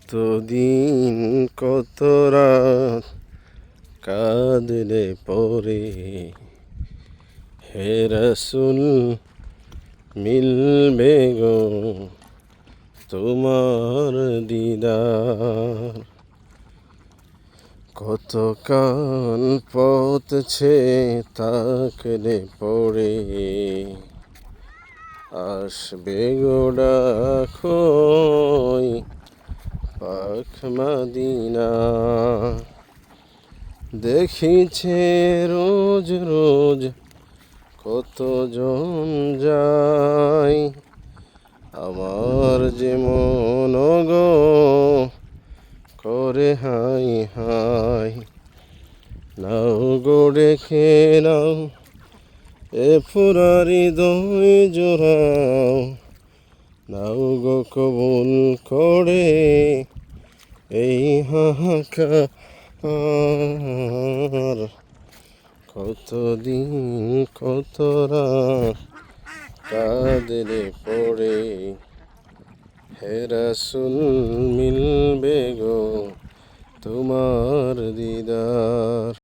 কতদিন কত রাত কাঁদলে পরে হে রাসূল মিলবে গো তোমার দিদার। কত কান পথ ছে তাকলে পড়ে আসবে গো ডাকই পাখ মদিনা। দেখিছে রোজ রোজ কতজন যায়, আমার যে মন গো করে হাই হাই। নাও গো ডেকে নাও এ পুরা হৃদয় জোড়াও, নাও গো কবুল করে এই হাহাকার। কতদিন কত রাত কাঁদলে পড়ে হে রাসূল মিলবে গো তোমার দিদার।